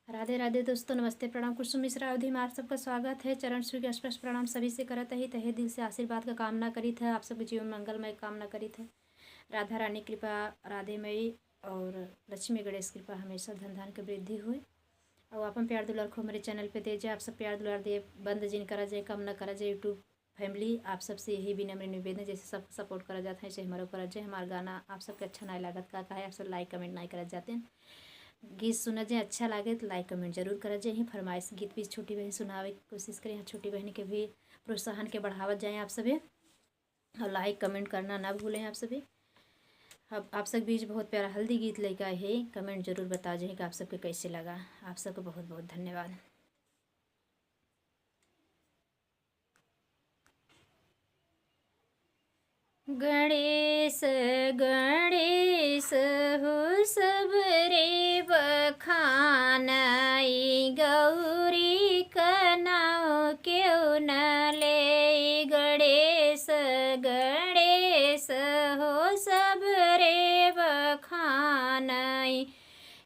राधे राधे दोस्तों, नमस्ते, प्रणाम। कुसुम मिश्रा अवधि में आप सबका स्वागत है। चरण श्री के स्पर्श प्रणाम सभी से करत ही तहे दिल से आशीर्वाद का कामना करी थे। आप सबके जीवन मंगलमय कामना करी थे। राधा रानी कृपा, राधेमयी और लक्ष्मी गणेश कृपा हमेशा धन धान के वृद्धि हुई। और अपन प्यार दुलार को हमारे चैनल पे दे जाए। आप सब प्यार दुलार दे, बंद जिन करा जाए, कम न करा जाए। यूट्यूब फैमिली आप सबसे यही विनम्र निवेदन, जैसे सब सपोर्ट करा जाता है ऐसे हमारे ऊपर जाए। हमारा गाना आप सबके अच्छा नहीं लागत का है, आप सब लाइक कमेंट नहीं करा जाते हैं। गीत सुना जाए अच्छा लगे तो लाइक कमेंट जरूर करा जाए। फरमाइश गीत भी छोटी बहन सुनावे की कोशिश करें। छोटी बहन के भी प्रोत्साहन के बढ़ावत जाएँ आप सभी, और लाइक कमेंट करना ना भूलें आप सभी। अब आप सब बीच बहुत प्यारा हल्दी गीत लेकर आए है, कमेंट जरूर बता जाए कि आप सबके कैसे लगा। आप सबको बहुत बहुत धन्यवाद। गणेश गणेश हो सब रे बखानाई, गौरी कनाओ क्यों न ले। गणेश गणेश हो सब रे बखानाई,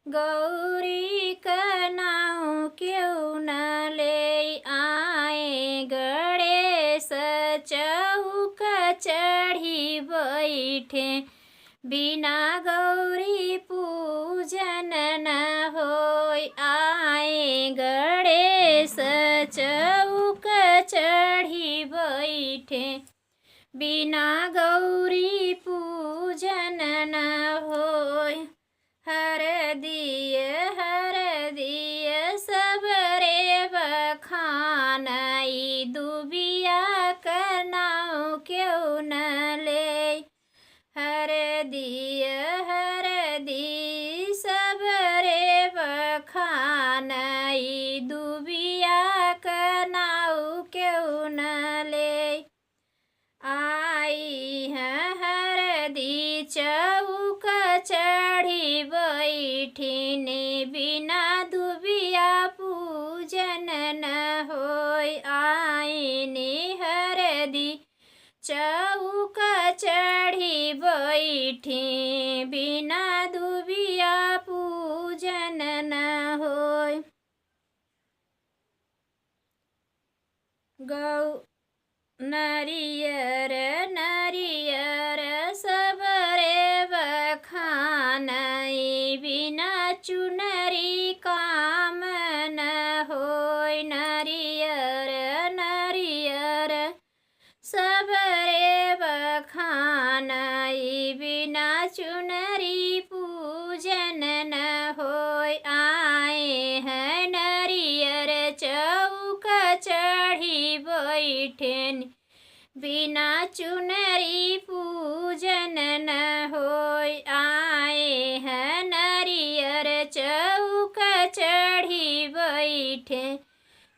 गौरी कनाओ क्यों न ले। आए गणेश चौक चढ़ी बैठे, बिना गौरी पूजन न होय। आए गणेश चौक चढ़ी बैठे, बिना गौरी पूजन न होय। हर दिय सब रे बखानाई, दुबिया करनाओ क्यों न ले। हर दी सब रे बखानाई, दुबिया करनाओ क्यों न ले। आई है हरदी चौक चढ़ी बैठिने, बिना दुबिया पूजन न होय। आई ने हरदी चौक चढ़ी बैठी, बिना दुबिया पूजन न होय। नरियर सब रे बखानाई, बिना चुनरी काम न होय। नरियर सब रे बखानाई, बिना चुनरी पूजन न होय। आए हैं नरियर चौक चढ़ी बैठे, बिना चुनरी पूजन न होय। आए हैं नरियर चौक चढ़ी बैठे,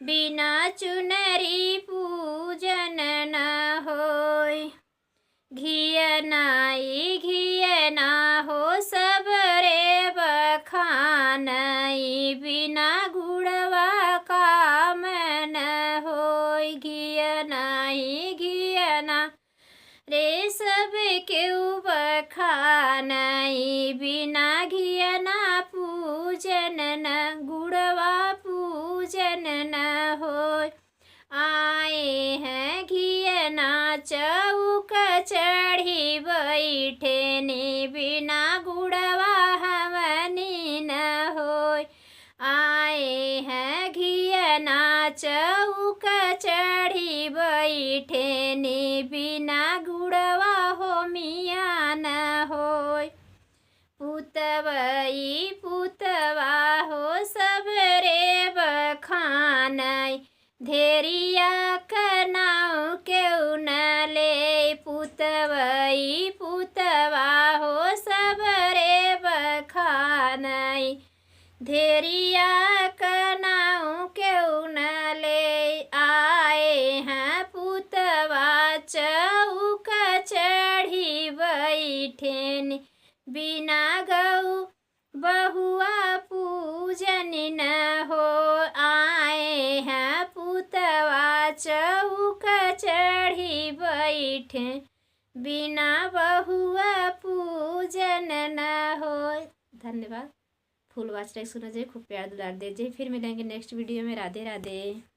बिना चुनरी पूजन न होय। घियना हो सब रे बखानाई, बिना गुड़वा काम न होय। घियना रे सब क्यों बखानाई, बिना घियना पूजन न, गुड़वा पूजन न होय। आए हैं घियना चौक चढ़ी बैठे ने, बिना गुड़वा हवनी न होय। आए हैं घियना चौक चढ़ी बैठे ने, बिना गुड़वा हो मिया न होय। पुतवा हो सब रे बखानाई, धेरिया करनाओ क्यों न ले। पुतवा हो सब रे बखानाई, धेरिया करनाओ क्यों न ले। आए हैं पुतवा चौक चढ़ी बैठे, बिना गौ बहुआ पूजन न हो। आए हैं पुतवा चौक चढ़ी बैठे, बिना बहुआ पूजन न हो। धन्यवाद। फुल वॉच लाइक सुना जाए, खूब प्यार दुलार दीजिए। फिर मिलेंगे नेक्स्ट वीडियो में। राधे राधे।